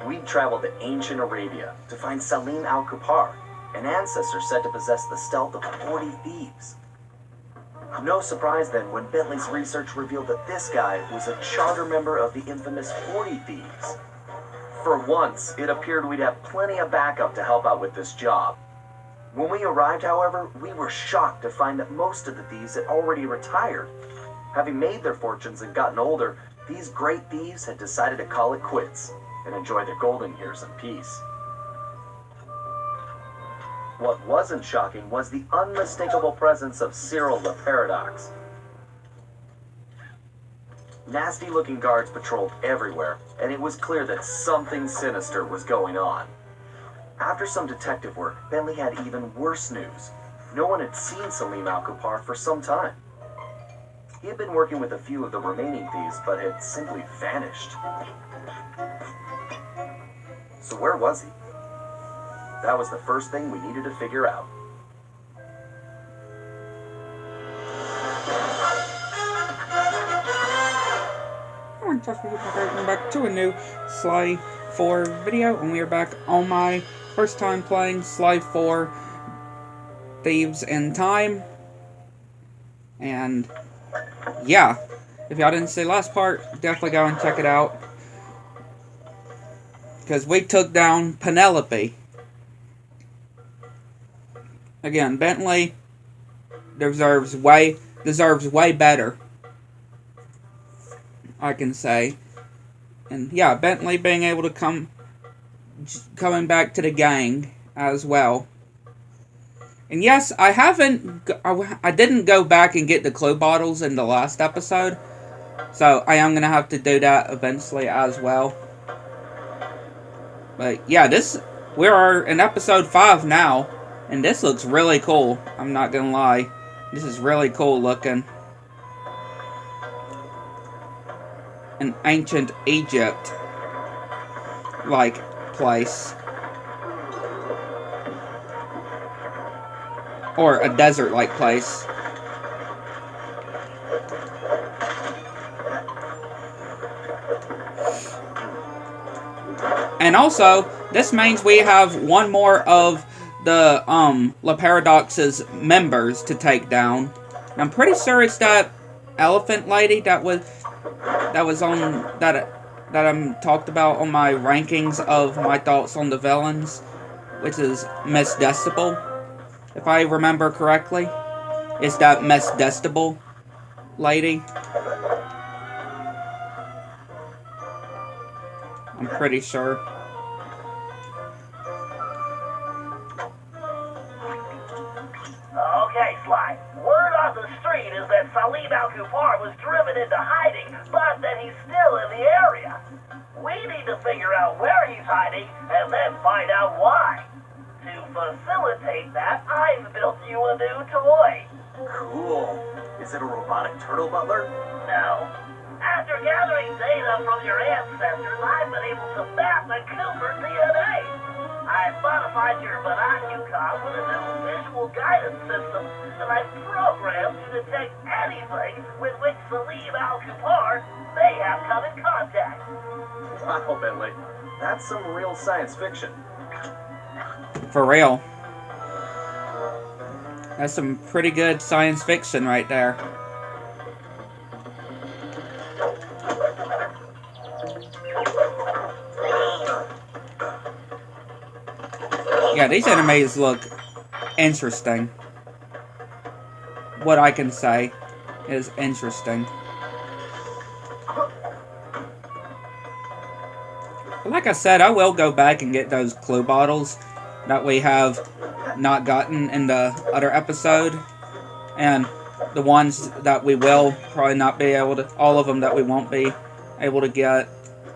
We'd traveled to ancient Arabia to find Salim al-Kupar, an ancestor said to possess the stealth of 40 thieves. No surprise then when Bentley's research revealed that this guy was a charter member of the infamous 40 Thieves. For once, it appeared we'd have plenty of backup to help out with this job. When we arrived, however, we were shocked to find that most of the thieves had already retired. Having made their fortunes and gotten older, these great thieves had decided to call it quits and enjoy their golden years in peace. What wasn't shocking was the unmistakable presence of Cyril the Paradox. Nasty-looking guards patrolled everywhere, and it was clear that something sinister was going on. After some detective work, Bentley had even worse news. No one had seen Salim al-Kupar for some time. He had been working with a few of the remaining thieves, but had simply vanished. So where was he? That was the first thing we needed to figure out. Welcome back to a new Sly 4 video, and we are back on my first time playing Sly 4 Thieves in Time. And yeah, if y'all didn't see the last part, definitely go and check it out, because we took down Penelope. Again, Bentley deserves way better, I can say. And yeah, Bentley being able to coming back to the gang as well. And yes, I didn't go back and get the clue bottles in the last episode, so I am gonna have to do that eventually as well. But yeah, we are in episode 5 now, and this looks really cool. I'm not gonna lie, this is really cool looking. An ancient Egypt like place, or a desert like place. And also, this means we have one more of the La Paradox's members to take down. I'm pretty sure it's that elephant lady that I'm talked about on my rankings of my thoughts on the villains, which is Miss Decibel, if I remember correctly. It's that Miss Decibel lady. I'm pretty sure. Okay, Sly. Word on the street is that Salim al-Kupar was driven into hiding, but that he's still in the area. We need to figure out where he's hiding and then find out why. To facilitate that, I've built you a new toy. Cool. Is it a robotic turtle butler? No. After gathering data from your ancestors, I've been able to map the Cooper DNA. I've modified your binocular with a new visual guidance system that I've programmed to detect anything with which Salim al-Kupar may have come in contact. Wow, Bentley. That's some real science fiction. For real. That's some pretty good science fiction right there. Yeah, these enemies look interesting. What I can say is interesting. But like I said, I will go back and get those clue bottles that we have not gotten in the other episode. And the ones that we will probably not be able to, all of them that we won't be able to get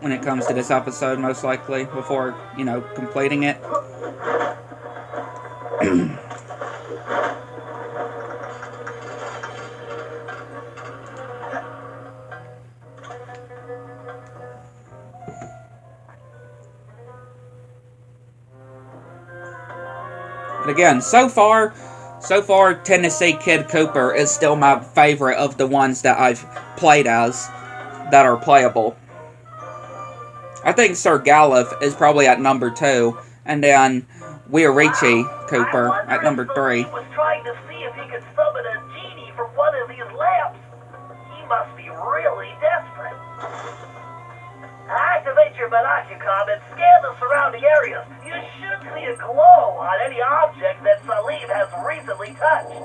when it comes to this episode, most likely, before, you know, completing it. But again, so far, Tennessee Kid Cooper is still my favorite of the ones that I've played as that are playable. I think Sir Galliff is probably at number 2, and then Weirichi Cooper at number 3. He was trying to see if he could summon a genie from one of these lamps. He must be really desperate. Activate your binocular and scan the surrounding areas. You should see a glow on any object that Salim has recently touched.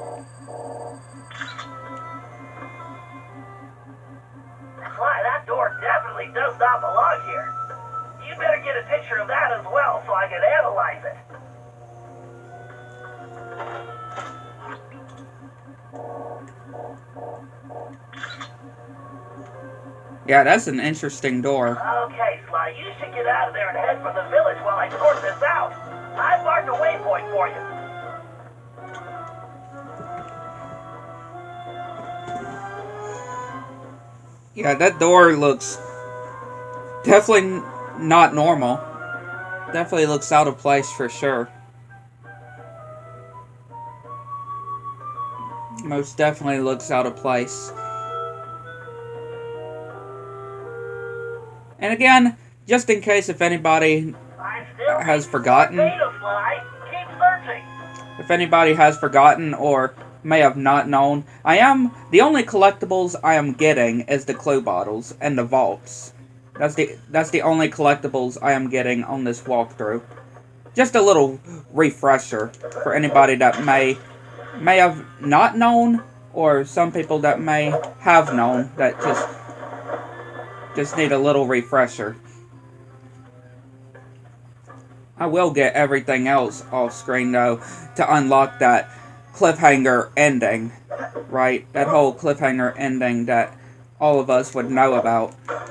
Sly, that door definitely does not belong here. You better get a picture of that as well so I can analyze it. Yeah, that's an interesting door. Okay, Sly, you should get out of there and head for the village while I sort this out. I've marked a waypoint for you. Yeah, that door looks definitely not normal. Definitely looks out of place for sure. Most definitely looks out of place. And again, just in case if anybody has forgotten, if anybody has forgotten or may have not known, the only collectibles I am getting is the clue bottles and the vaults. That's the only collectibles I am getting on this walkthrough. Just a little refresher for anybody that may have not known, or some people that may have known that just need a little refresher. I will get everything else off screen though to unlock that cliffhanger ending, right? That whole cliffhanger ending that all of us would know about. Quick,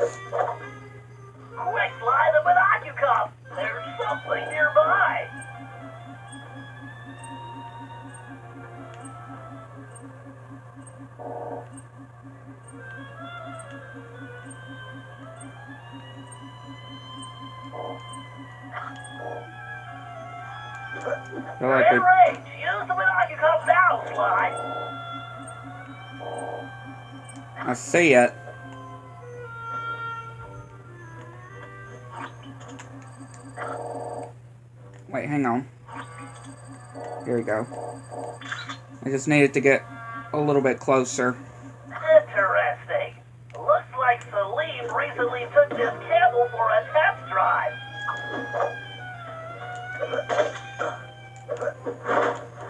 Sly, the binocular! There's something nearby! Use the binocular now, Sly! I see it. Wait, hang on. Here we go. I just needed to get a little bit closer. Interesting. Looks like Salim recently took this camel for a test drive.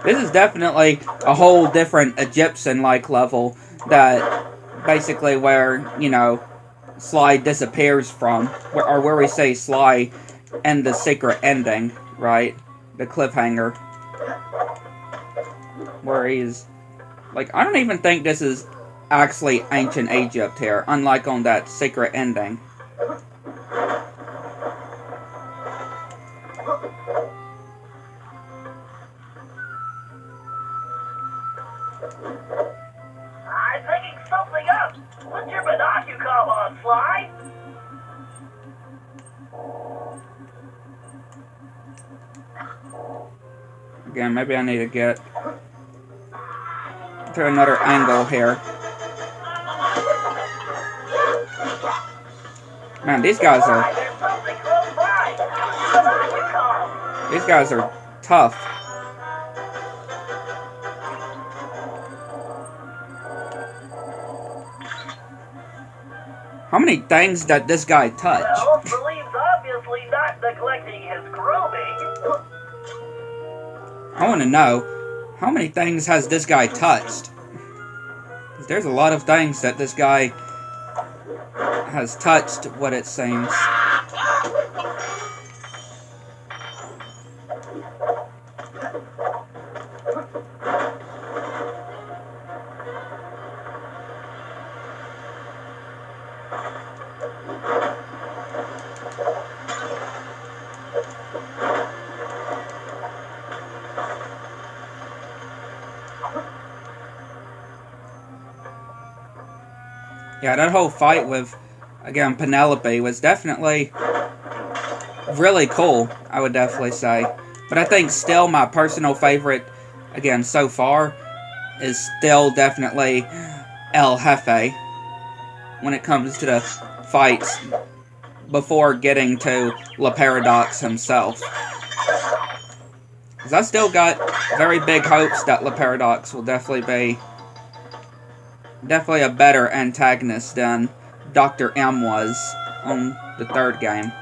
This is definitely a whole different Egyptian-like level that basically where, you know, Sly disappears from, or where we say Sly and the secret ending, right? The cliffhanger. Where he's, like, I don't even think this is actually ancient Egypt here, unlike on that secret ending. I'm picking something up. Put your binocular on, Sly. Again, maybe I need to get to another angle here. Man, these guys are tough. How many things did this guy touch? Well, Salim's obviously not neglecting his grooming. I want to know, how many things has this guy touched? 'Cause there's a lot of things that this guy has touched, what it seems. Yeah, that whole fight with, again, Penelope was definitely really cool, I would definitely say. But I think still my personal favorite, again, so far, is still definitely El Jefe when it comes to the fights before getting to La Paradox himself. Because I still got very big hopes that La Paradox will definitely a better antagonist than Dr. M was on the third game.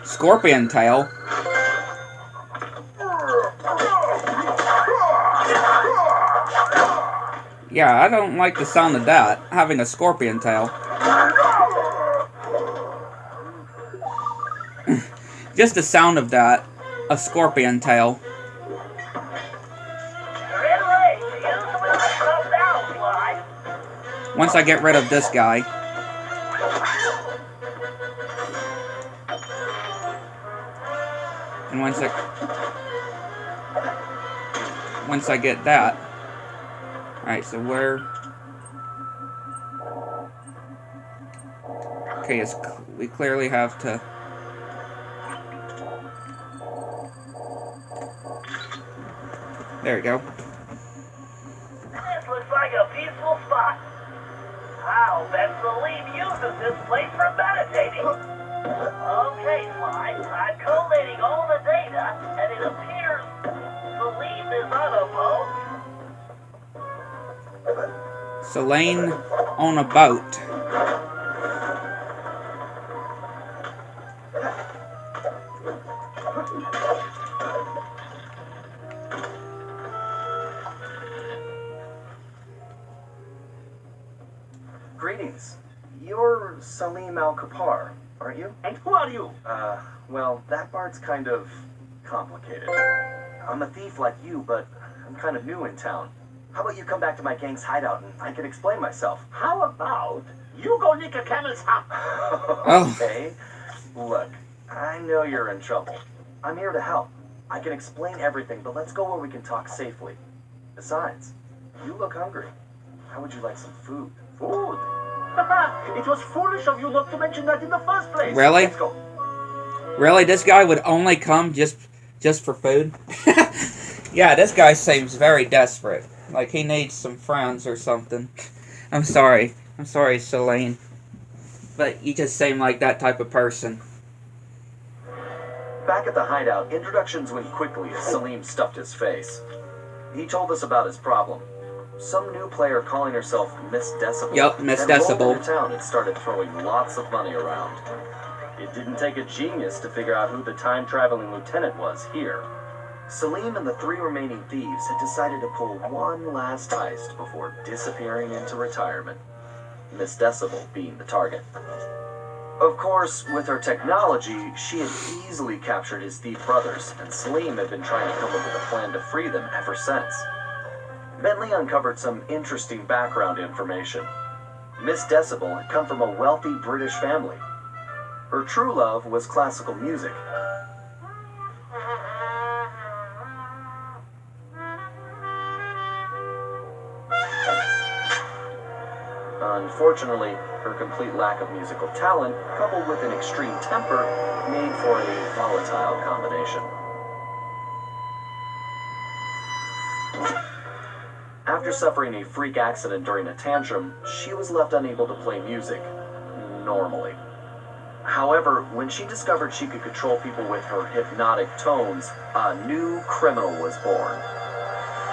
Scorpion tail. Yeah, I don't like the sound of that, having a scorpion tail. Just the sound of that, a scorpion tail. Once I get rid of this guy. And once I get that. Alright, so where... Okay, we clearly have to... There we go. This looks like a peaceful spot. I'll bet Salim uses this place for meditating. Okay, Sly, I'm collating all the data, and it appears Salim is on a boat. Selene on a boat. Greetings. You're Salim Al-Kapar, aren't you? And who are you? Well, that part's kind of complicated. I'm a thief like you, but I'm kind of new in town. How about you come back to my gang's hideout and I can explain myself? How about you go nick a camel's hump? Okay. Look, I know you're in trouble. I'm here to help. I can explain everything, but let's go where we can talk safely. Besides, you look hungry. How would you like some food? Food? It was foolish of you not to mention that in the first place. Really? Let's go. Really? This guy would only come just for food? Yeah, this guy seems very desperate. Like he needs some friends or something. I'm sorry, Selene. But you just seem like that type of person. Back at the hideout, introductions went quickly as Salim stuffed his face. He told us about his problem. Some new player calling herself Miss Decibel. Yup, Miss and rolled Decibel. into town and started throwing lots of money around. It didn't take a genius to figure out who the time-traveling lieutenant was here. Salim and the 3 remaining thieves had decided to pull one last heist before disappearing into retirement. Miss Decibel being the target. Of course, with her technology, she had easily captured his thief brothers, and Salim had been trying to come up with a plan to free them ever since. Bentley uncovered some interesting background information. Miss Decibel had come from a wealthy British family. Her true love was classical music. Unfortunately, her complete lack of musical talent, coupled with an extreme temper, made for a volatile combination. After suffering a freak accident during a tantrum, she was left unable to play music normally. However, when she discovered she could control people with her hypnotic tones, a new criminal was born.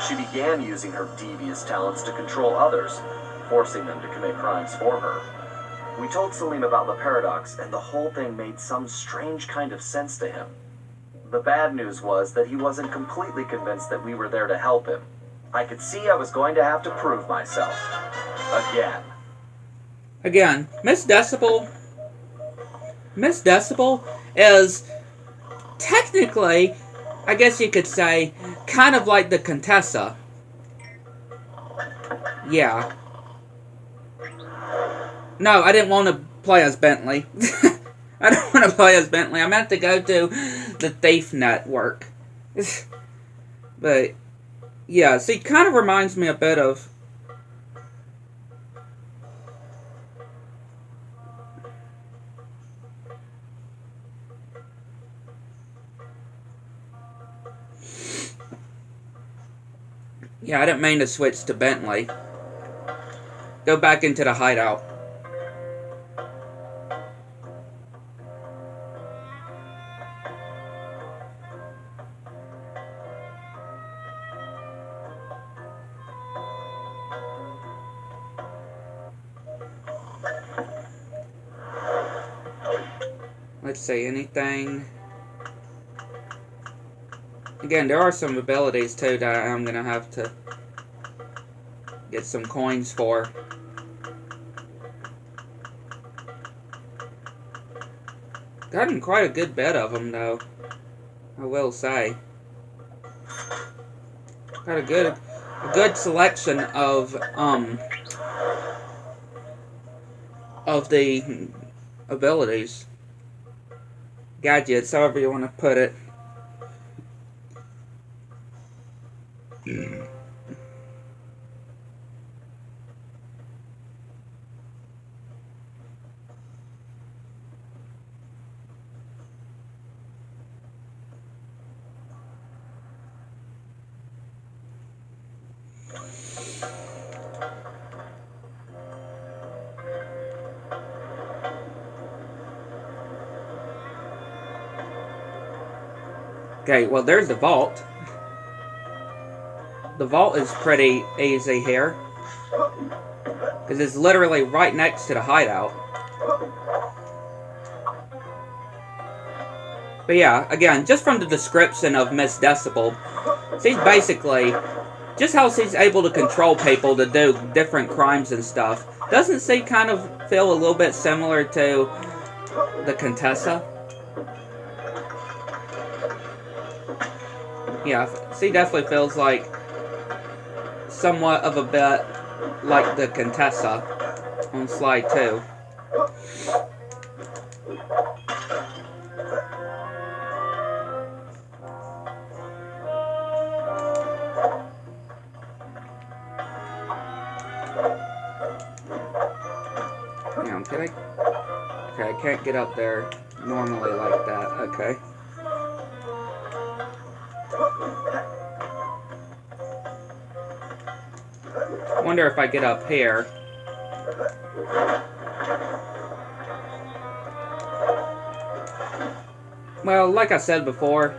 She began using her devious talents to control others, forcing them to commit crimes for her. We told Salim about the paradox, and the whole thing made some strange kind of sense to him. The bad news was that he wasn't completely convinced that we were there to help him. I could see I was going to have to prove myself. Again, Miss Decibel is technically, I guess you could say, kind of like the Contessa. Yeah. No, I didn't want to play as Bentley. I don't want to play as Bentley. I meant to go to the Thief Network. But, yeah, see, kind of reminds me a bit of... Yeah, I didn't mean to switch to Bentley. Go back into the hideout. Let's see, anything? Again, there are some abilities too that I'm gonna have to get some coins for. Gotten quite a good bit of them though, I will say. Got a good selection of the abilities. Gadgets, however you want to put it. Okay, well there's the vault. The vault is pretty easy here, because it's literally right next to the hideout. But yeah, again, just from the description of Miss Decibel, she's basically, just how she's able to control people to do different crimes and stuff. Doesn't she kind of feel a little bit similar to the Contessa? Yeah, she definitely feels like somewhat of a bit like the Contessa on slide 2. Now, can I? Okay, I can't get up there normally like that. Okay. I wonder if I get up here. Well, like I said before,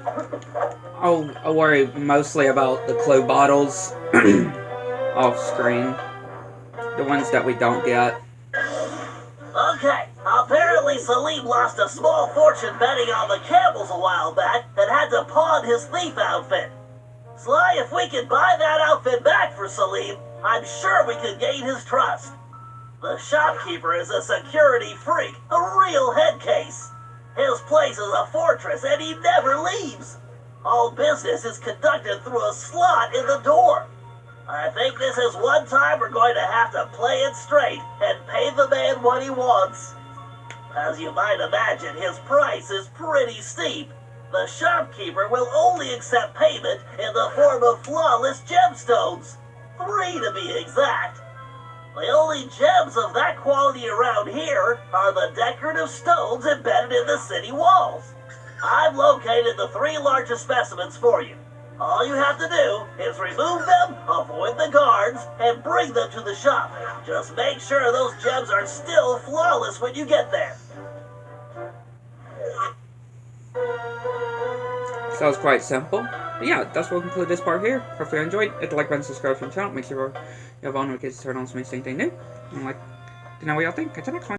I'll worry mostly about the clue bottles off screen. The ones that we don't get. Okay, apparently Salim lost a small fortune betting on the Campbells a while back and had to pawn his thief outfit. Sly, if we could buy that outfit back for Salim, I'm sure we could gain his trust. The shopkeeper is a security freak, a real head case. His place is a fortress and he never leaves. All business is conducted through a slot in the door. I think this is one time we're going to have to play it straight and pay the man what he wants. As you might imagine, his price is pretty steep. The shopkeeper will only accept payment in the form of flawless gemstones. 3 to be exact. The only gems of that quality around here are the decorative stones embedded in the city walls. I've located the 3 largest specimens for you. All you have to do is remove them, avoid the guards, and bring them to the shop. Just make sure those gems are still flawless when you get there. Sounds quite simple. But yeah, that's what will conclude this part here. Hopefully you enjoyed. Hit the like button, subscribe to the channel. Make sure you have on notifications to turn on so you see anything new. And like to know what y'all think. Catch you next one.